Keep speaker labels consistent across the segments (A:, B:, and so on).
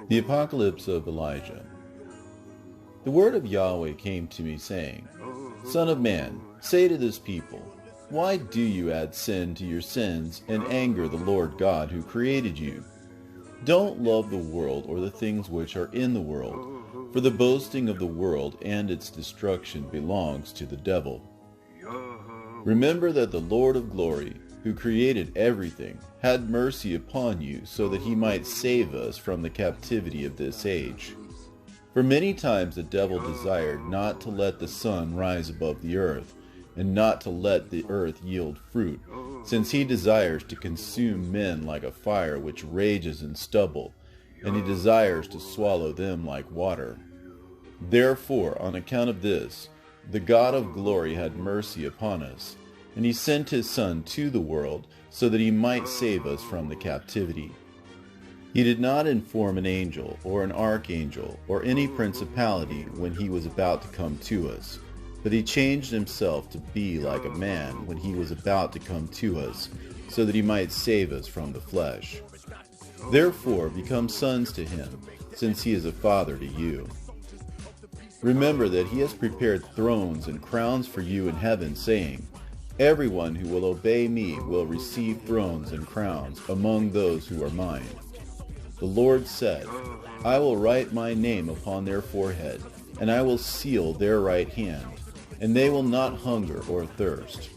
A: The Apocalypse of Elijah. The word of Yahweh came to me, saying, Son of man, say to this people, why do you add sin to your sins and anger the Lord God who created you? Don't love the world or the things which are in the world, for the boasting of the world and its destruction belongs to the devil. Remember that the Lord of glory, who created everything, had mercy upon you so that he might save us from the captivity of this age. For many times the devil desired not to let the sun rise above the earth, and not to let the earth yield fruit, since he desires to consume men like a fire which rages in stubble, and he desires to swallow them like water. Therefore, on account of this, the God of glory had mercy upon us, and he sent his Son to the world so that he might save us from the captivity. He did not inform an angel or an archangel or any principality when he was about to come to us, but he changed himself to be like a man when he was about to come to us, so that he might save us from the flesh. Therefore, become sons to him, since he is a father to you. Remember that he has prepared thrones and crowns for you in heaven, saying, Everyone who will obey me will receive thrones and crowns among those who are mine. The Lord said, I will write my name upon their forehead, and I will seal their right hand, and they will not hunger or thirst.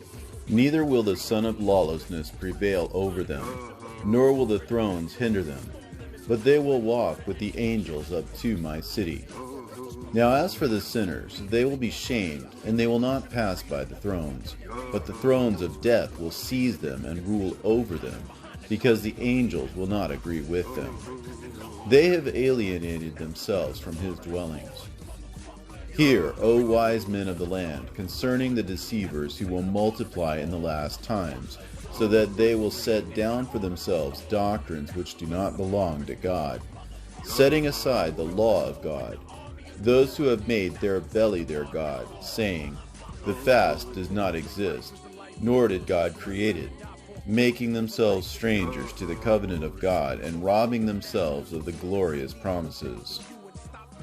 A: Neither will the son of lawlessness prevail over them, nor will the thrones hinder them, but they will walk with the angels up to my city. Now as for the sinners, they will be shamed, and they will not pass by the thrones, but the thrones of death will seize them and rule over them, because the angels will not agree with them. They have alienated themselves from his dwellings. Hear, O wise men of the land, concerning the deceivers who will multiply in the last times, so that they will set down for themselves doctrines which do not belong to God, setting aside the law of God. Those who have made their belly their God, saying, The fast does not exist, nor did God create it, making themselves strangers to the covenant of God and robbing themselves of the glorious promises.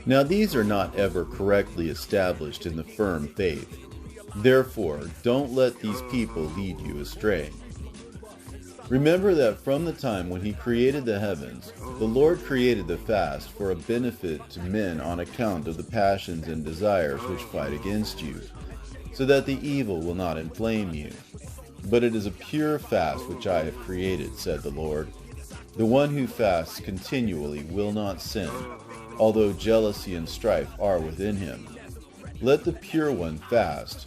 A: Now these are not ever correctly established in the firm faith. Therefore, don't let these people lead you astray. Remember that from the time when he created the heavens, the Lord created the fast for a benefit to men on account of the passions and desires which fight against you, so that the evil will not inflame you. But it is a pure fast which I have created, said the Lord. The one who fasts continually will not sin, although jealousy and strife are within him. Let the pure one fast,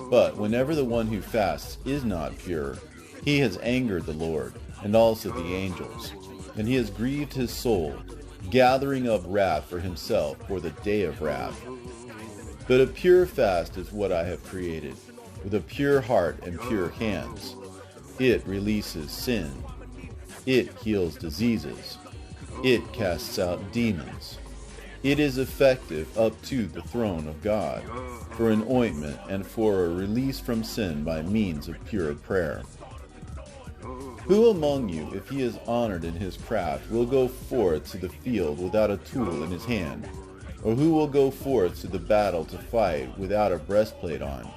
A: but whenever the one who fasts is not pure, he has angered the Lord, and also the angels, and he has grieved his soul, gathering up wrath for himself for the day of wrath. But a pure fast is what I have created, with a pure heart and pure hands. It releases sin. It heals diseases. It casts out demons. It is effective up to the throne of God, for an ointment and for a release from sin by means of pure prayer. Who among you, if he is honored in his craft, will go forth to the field without a tool in his hand? Or who will go forth to the battle to fight without a breastplate on?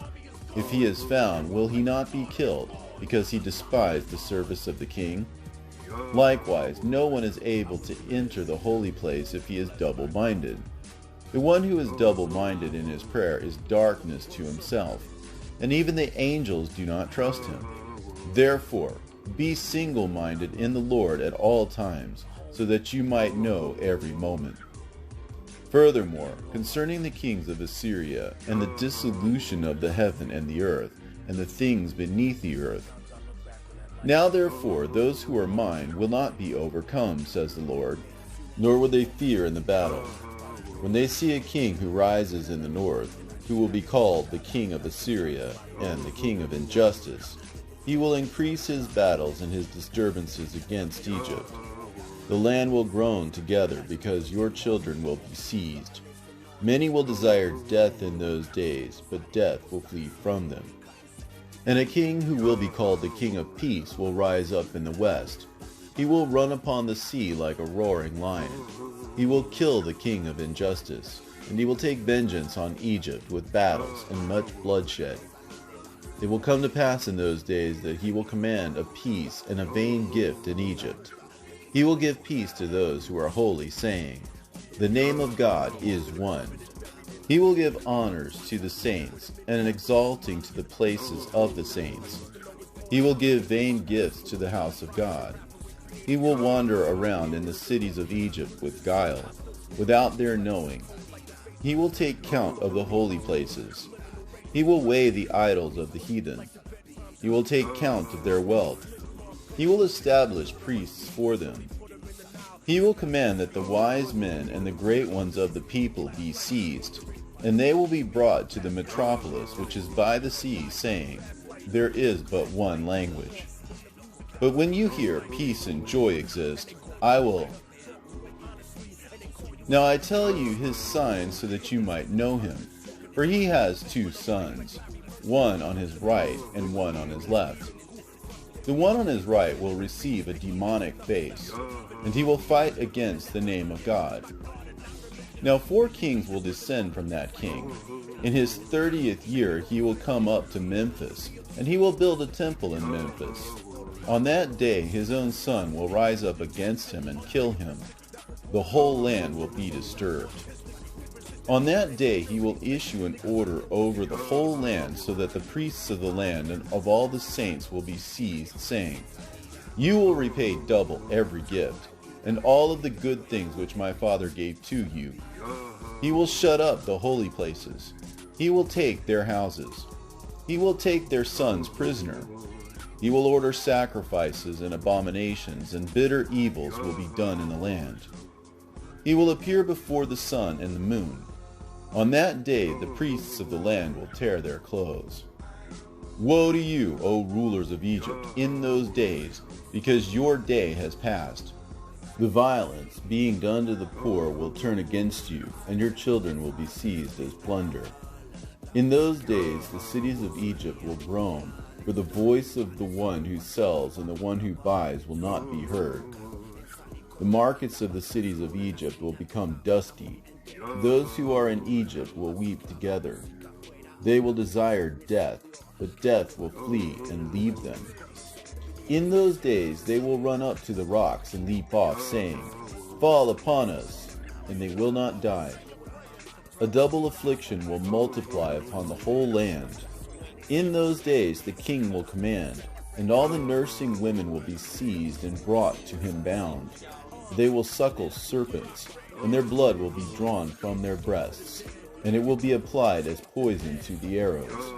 A: If he is found, will he not be killed, because he despised the service of the king? Likewise, no one is able to enter the holy place if he is double-minded. The one who is double-minded in his prayer is darkness to himself, and even the angels do not trust him. Therefore, be single-minded in the Lord at all times, so that you might know every moment. Furthermore, concerning the kings of Assyria, and the dissolution of the heaven and the earth, and the things beneath the earth. Now therefore those who are mine will not be overcome, says the Lord, nor will they fear in the battle. When they see a king who rises in the north, who will be called the king of Assyria, and the king of injustice, he will increase his battles and his disturbances against Egypt. The land will groan together, because your children will be seized. Many will desire death in those days, but death will flee from them. And a king who will be called the King of Peace will rise up in the west. He will run upon the sea like a roaring lion. He will kill the king of injustice, and he will take vengeance on Egypt with battles and much bloodshed. It will come to pass in those days that he will command a peace and a vain gift in Egypt. He will give peace to those who are holy, saying, "The name of God is one." He will give honors to the saints, and an exalting to the places of the saints. He will give vain gifts to the house of God. He will wander around in the cities of Egypt with guile, without their knowing. He will take count of the holy places. He will weigh the idols of the heathen. He will take count of their wealth. He will establish priests for them. He will command that the wise men and the great ones of the people be seized, and they will be brought to the metropolis which is by the sea, saying, "There is but one language." But when you hear peace and joy exist, I will. Now I tell you his signs so that you might know him. For he has 2 sons, one on his right and one on his left. The one on his right will receive a demonic face, and he will fight against the name of God. Now 4 kings will descend from that king. In his 30th year he will come up to Memphis, and he will build a temple in Memphis. On that day his own son will rise up against him and kill him. The whole land will be disturbed. On that day he will issue an order over the whole land, so that the priests of the land and of all the saints will be seized, saying, "You will repay double every gift, and all of the good things which my father gave to you." He will shut up the holy places. He will take their houses. He will take their sons prisoner. He will order sacrifices and abominations, and bitter evils will be done in the land. He will appear before the sun and the moon. On that day the priests of the land will tear their clothes. Woe to you, O rulers of Egypt, in those days, because your day has passed. The violence being done to the poor will turn against you, and your children will be seized as plunder. In those days the cities of Egypt will groan, for the voice of the one who sells and the one who buys will not be heard. The markets of the cities of Egypt will become dusty. Those who are in Egypt will weep together. They will desire death, but death will flee and leave them. In those days they will run up to the rocks and leap off, saying, "Fall upon us," and they will not die. A double affliction will multiply upon the whole land. In those days the king will command, and all the nursing women will be seized and brought to him bound. They will suckle serpents, and their blood will be drawn from their breasts, and it will be applied as poison to the arrows.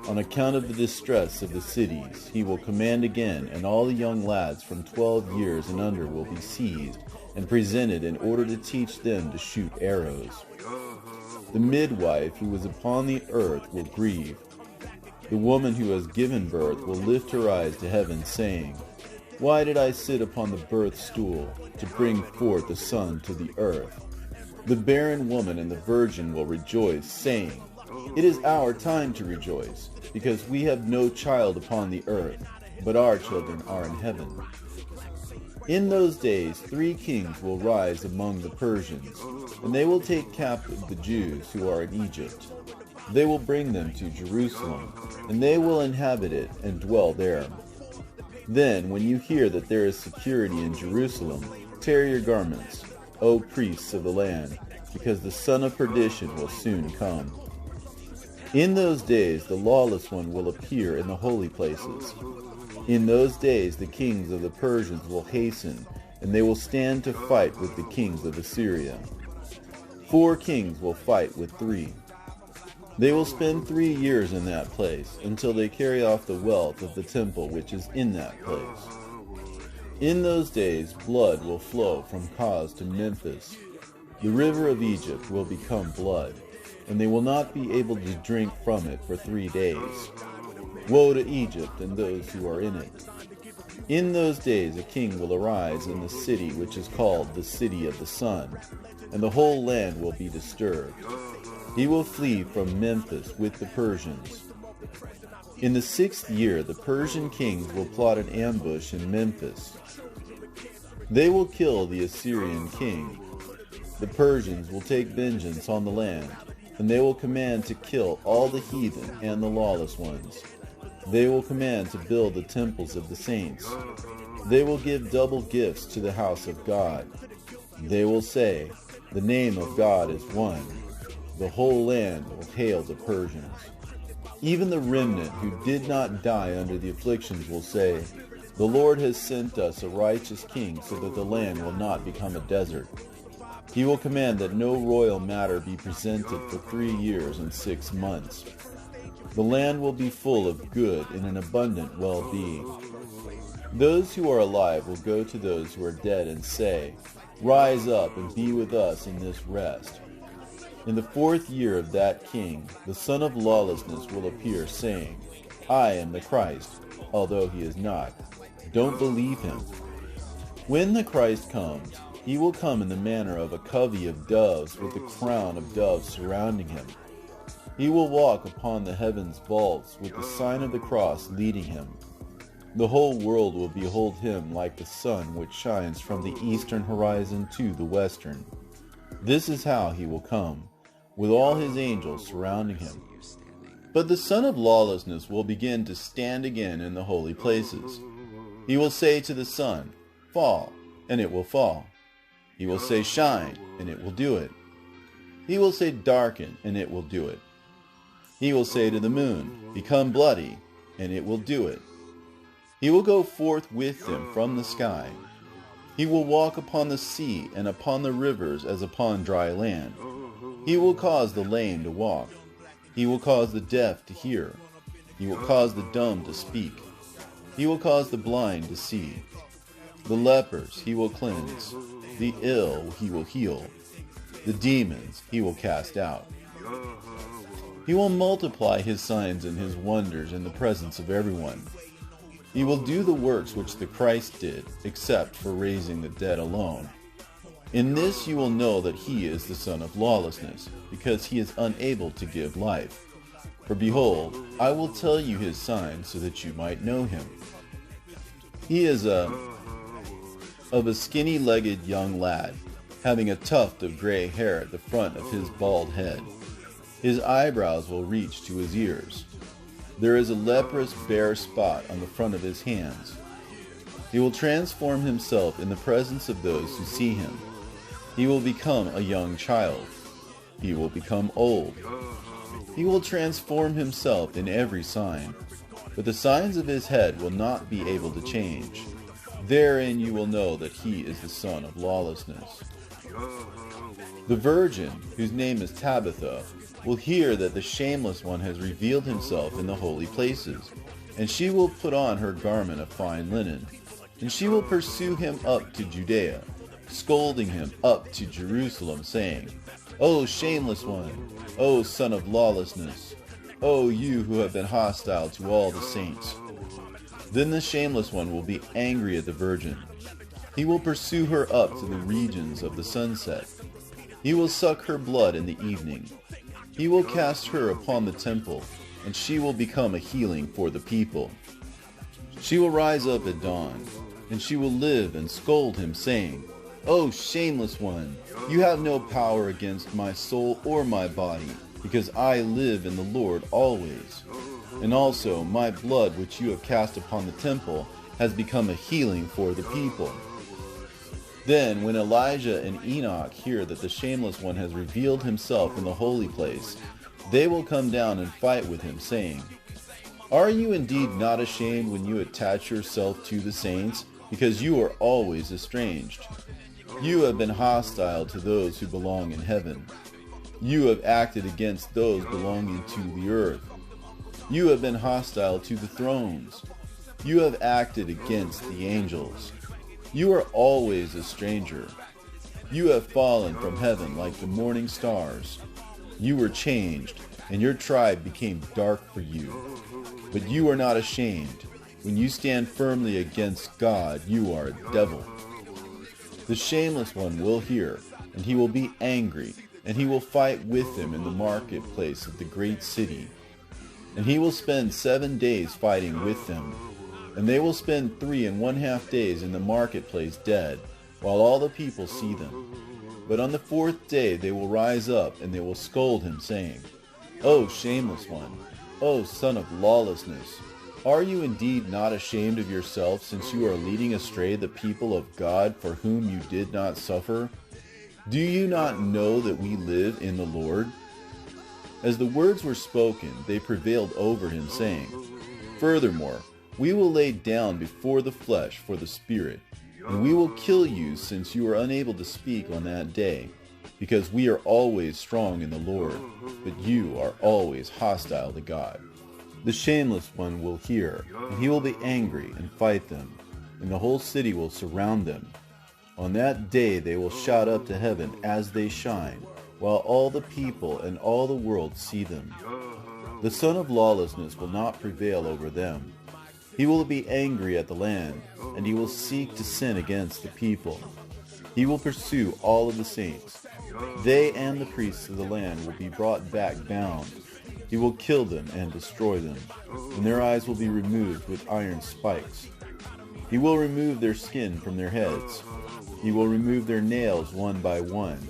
A: On account of the distress of the cities, he will command again, and all the young lads from 12 years and under will be seized and presented in order to teach them to shoot arrows. The midwife who is upon the earth will grieve. The woman who has given birth will lift her eyes to heaven, saying, "Why did I sit upon the birth stool to bring forth a son to the earth?" The barren woman and the virgin will rejoice, saying, "It is our time to rejoice, because we have no child upon the earth, but our children are in heaven." In those days 3 kings will rise among the Persians, and they will take captive the Jews who are in Egypt. They will bring them to Jerusalem, and they will inhabit it and dwell there. Then, when you hear that there is security in Jerusalem, tear your garments, O priests of the land, because the son of perdition will soon come. In those days the lawless one will appear in the holy places. In those days the kings of the Persians will hasten, and they will stand to fight with the kings of Assyria. 4 kings will fight with 3. They will spend 3 years in that place, until they carry off the wealth of the temple which is in that place. In those days blood will flow from Kaz to Memphis. The river of Egypt will become blood, and they will not be able to drink from it for 3 days. Woe to Egypt and those who are in it. In those days a king will arise in the city which is called the City of the Sun, and the whole land will be disturbed. He will flee from Memphis with the Persians. In the 6th year the Persian kings will plot an ambush in Memphis. They will kill the Assyrian king. The Persians will take vengeance on the land, and they will command to kill all the heathen and the lawless ones. They will command to build the temples of the saints. They will give double gifts to the house of God. They will say, "The name of God is one." The whole land will hail the Persians. Even the remnant who did not die under the afflictions will say, "The Lord has sent us a righteous king so that the land will not become a desert." He will command that no royal matter be presented for 3 years and 6 months. The land will be full of good and an abundant well-being. Those who are alive will go to those who are dead and say, "Rise up and be with us in this rest." In the 4th year of that king, the son of lawlessness will appear, saying, "I am the Christ," although he is not. Don't believe him. When the Christ comes, he will come in the manner of a covey of doves with a crown of doves surrounding him. He will walk upon the heaven's vaults with the sign of the cross leading him. The whole world will behold him like the sun which shines from the eastern horizon to the western. This is how he will come, with all his angels surrounding him. But the son of lawlessness will begin to stand again in the holy places. He will say to the sun, "Fall," and it will fall. He will say, "Shine," and it will do it. He will say, "Darken," and it will do it. He will say to the moon, "Become bloody," and it will do it. He will go forth with them from the sky. He will walk upon the sea and upon the rivers as upon dry land. He will cause the lame to walk. He will cause the deaf to hear. He will cause the dumb to speak. He will cause the blind to see. The lepers he will cleanse. The ill he will heal. The demons he will cast out. He will multiply his signs and his wonders in the presence of everyone. He will do the works which the Christ did, except for raising the dead alone. In this you will know that he is the son of lawlessness, because he is unable to give life. For behold, I will tell you his signs so that you might know him. He is of a skinny-legged young lad, having a tuft of gray hair at the front of his bald head. His eyebrows will reach to his ears. There is a leprous bare spot on the front of his hands. He will transform himself in the presence of those who see him. He will become a young child. He will become old. He will transform himself in every sign, but the signs of his head will not be able to change. Therein you will know that he is the son of lawlessness. The virgin, whose name is Tabitha, will hear that the shameless one has revealed himself in the holy places, and she will put on her garment of fine linen, and she will pursue him up to Judea, scolding him up to Jerusalem, saying, "O shameless one, O son of lawlessness, O you who have been hostile to all the saints." Then the shameless one will be angry at the virgin. He will pursue her up to the regions of the sunset. He will suck her blood in the evening. He will cast her upon the temple, and she will become a healing for the people. She will rise up at dawn, and she will live and scold him, saying, "O shameless one, you have no power against my soul or my body, because I live in the Lord always. And also my blood which you have cast upon the temple has become a healing for the people." Then when Elijah and Enoch hear that the shameless one has revealed himself in the holy place, they will come down and fight with him, saying, "Are you indeed not ashamed when you attach yourself to the saints, because you are always estranged? You have been hostile to those who belong in heaven. You have acted against those belonging to the earth. You have been hostile to the thrones. You have acted against the angels. You are always a stranger. You have fallen from heaven like the morning stars. You were changed, and your tribe became dark for you. But you are not ashamed. When you stand firmly against God, you are a devil." The shameless one will hear, and he will be angry, and he will fight with them in the marketplace of the great city. And he will spend 7 days fighting with them. And they will spend 3½ days in the marketplace dead, while all the people see them. But on the fourth day they will rise up, and they will scold him, saying, O shameless one, O son of lawlessness, are you indeed not ashamed of yourself, since you are leading astray the people of God for whom you did not suffer? Do you not know that we live in the Lord? As the words were spoken, they prevailed over him, saying, Furthermore, we will lay down before the flesh for the Spirit, and we will kill you, since you are unable to speak on that day, because we are always strong in the Lord, but you are always hostile to God. The shameless one will hear, and he will be angry and fight them, and the whole city will surround them. On that day they will shout up to heaven as they shine, while all the people and all the world see them. The son of lawlessness will not prevail over them. He will be angry at the land, and he will seek to sin against the people. He will pursue all of the saints. They and the priests of the land will be brought back bound. He will kill them and destroy them, and their eyes will be removed with iron spikes. He will remove their skin from their heads. He will remove their nails one by one.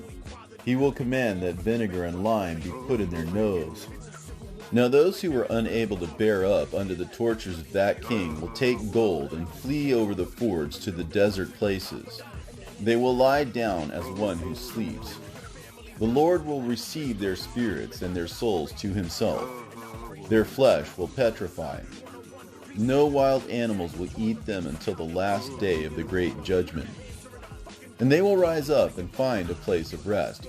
A: He will command that vinegar and lime be put in their nose. Now those who were unable to bear up under the tortures of that king will take gold and flee over the fords to the desert places. They will lie down as one who sleeps. The Lord will receive their spirits and their souls to himself. Their flesh will petrify. No wild animals will eat them until the last day of the great judgment. And they will rise up and find a place of rest.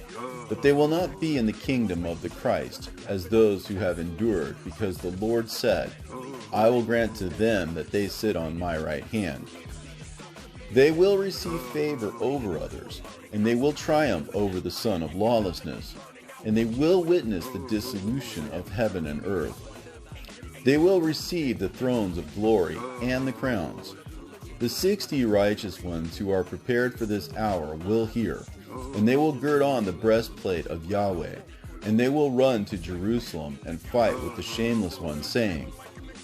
A: But they will not be in the kingdom of the Christ, as those who have endured, because the Lord said, I will grant to them that they sit on my right hand. They will receive favor over others, and they will triumph over the son of lawlessness, and they will witness the dissolution of heaven and earth. They will receive the thrones of glory and the crowns. The 60 righteous ones who are prepared for this hour will hear, and they will gird on the breastplate of Yahweh, and they will run to Jerusalem and fight with the shameless one, saying,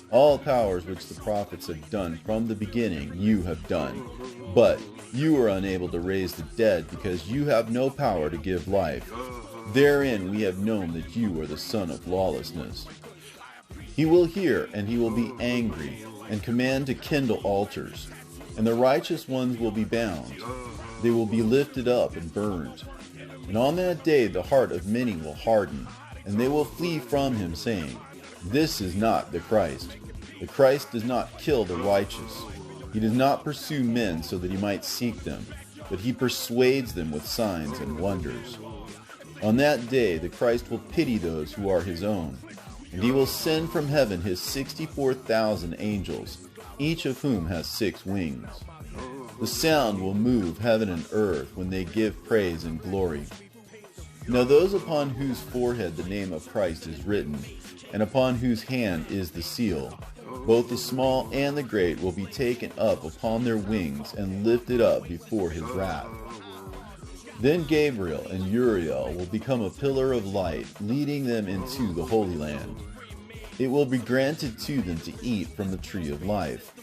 A: All powers which the prophets have done from the beginning you have done, but you are unable to raise the dead, because you have no power to give life. Therein we have known that you are the son of lawlessness. He will hear, and he will be angry, and command to kindle altars. And the righteous ones will be bound. They will be lifted up and burned. And on that day the heart of many will harden, and they will flee from him, saying, This is not the Christ. The Christ does not kill the righteous. He does not pursue men so that he might seek them, but he persuades them with signs and wonders. On that day the Christ will pity those who are his own, and he will send from heaven his 64,000 angels, each of whom has 6 wings. The sound will move heaven and earth when they give praise and glory. Now those upon whose forehead the name of Christ is written, and upon whose hand is the seal, both the small and the great will be taken up upon their wings and lifted up before his wrath. Then Gabriel and Uriel will become a pillar of light, leading them into the Holy Land. It will be granted to them to eat from the tree of life.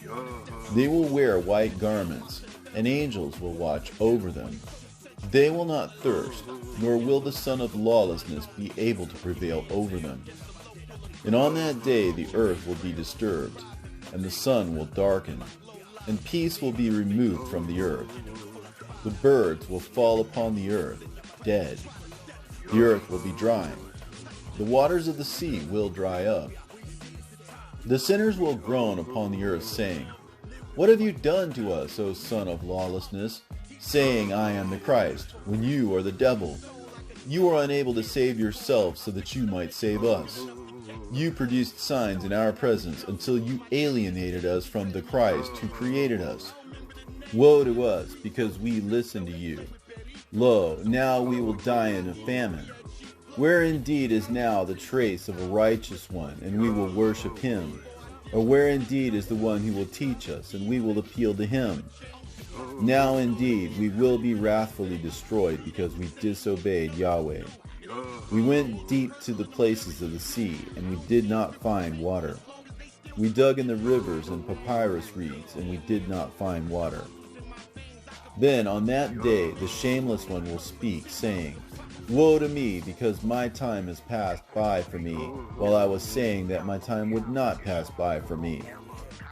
A: They will wear white garments, and angels will watch over them. They will not thirst, nor will the son of lawlessness be able to prevail over them. And on that day the earth will be disturbed, and the sun will darken, and peace will be removed from the earth. The birds will fall upon the earth, dead. The earth will be dry. The waters of the sea will dry up. The sinners will groan upon the earth, saying, What have you done to us, O son of lawlessness, saying, I am the Christ, when you are the devil? You are unable to save yourselves so that you might save us. You produced signs in our presence until you alienated us from the Christ who created us. Woe to us, because we listened to you. Lo, now we will die in a famine. Where indeed is now the trace of a righteous one, and we will worship him? Or where indeed is the one who will teach us, and we will appeal to him? Now indeed we will be wrathfully destroyed, because we disobeyed Yahweh. We went deep to the places of the sea, and we did not find water. We dug in the rivers and papyrus reeds, and we did not find water. Then on that day the shameless one will speak, saying, Woe to me, because my time has passed by for me, while I was saying that my time would not pass by for me.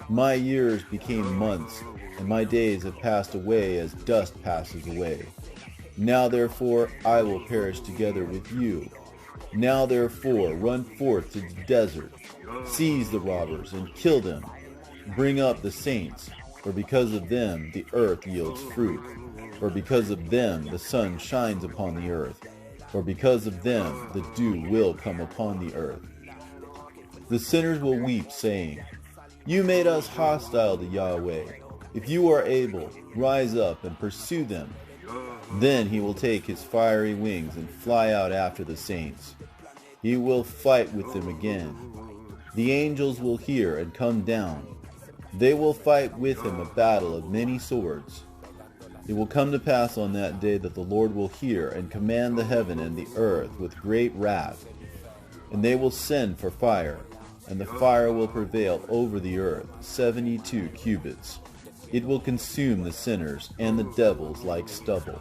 A: My years became months, and my days have passed away as dust passes away. Now therefore I will perish together with you. Now therefore run forth to the desert, seize the robbers, and kill them. Bring up the saints, for because of them the earth yields fruit. For because of them the sun shines upon the earth. For because of them the dew will come upon the earth. The sinners will weep, saying, You made us hostile to Yahweh. If you are able, rise up and pursue them. Then he will take his fiery wings and fly out after the saints. He will fight with them again. The angels will hear and come down. They will fight with him a battle of many swords. It will come to pass on that day that the Lord will hear and command the heaven and the earth with great wrath. And they will send for fire, and the fire will prevail over the earth 72 cubits. It will consume the sinners and the devils like stubble.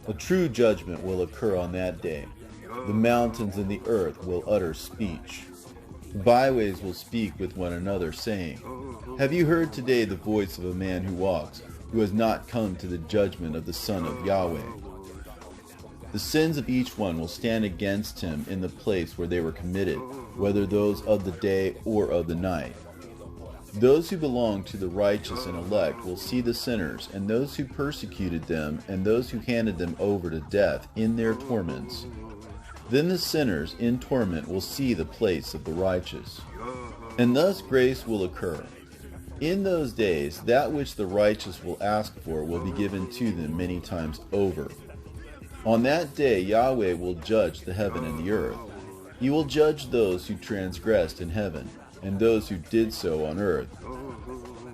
A: A true judgment will occur on that day. The mountains and the earth will utter speech. Byways will speak with one another, saying, Have you heard today the voice of a man who walks, who has not come to the judgment of the Son of Yahweh? The sins of each one will stand against him in the place where they were committed, whether those of the day or of the night. Those who belong to the righteous and elect will see the sinners, and those who persecuted them, and those who handed them over to death in their torments. Then the sinners in torment will see the place of the righteous. And thus grace will occur. In those days, that which the righteous will ask for will be given to them many times over. On that day Yahweh will judge the heaven and the earth. He will judge those who transgressed in heaven, and those who did so on earth.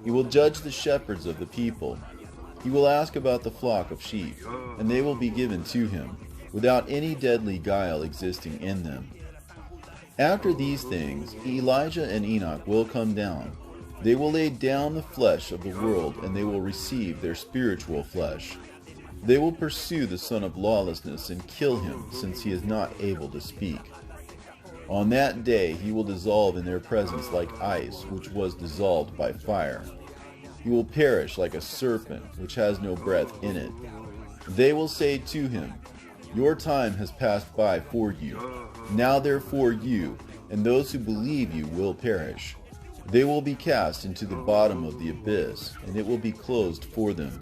A: He will judge the shepherds of the people. He will ask about the flock of sheep, and they will be given to him, without any deadly guile existing in them. After these things, Elijah and Enoch will come down. They will lay down the flesh of the world, and they will receive their spiritual flesh. They will pursue the son of lawlessness and kill him, since he is not able to speak. On that day he will dissolve in their presence like ice, which was dissolved by fire. He will perish like a serpent, which has no breath in it. They will say to him, Your time has passed by for you. Now therefore you, and those who believe you, will perish. They will be cast into the bottom of the abyss, and it will be closed for them.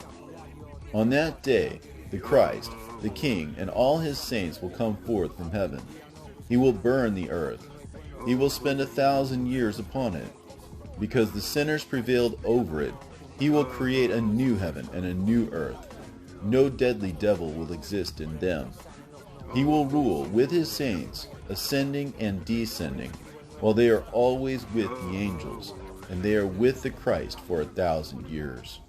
A: On that day, the Christ, the King, and all his saints will come forth from heaven. He will burn the earth. He will spend 1,000 years upon it. Because the sinners prevailed over it, he will create a new heaven and a new earth. No deadly devil will exist in them. He will rule with his saints, ascending and descending, while they are always with the angels, and they are with the Christ for 1,000 years.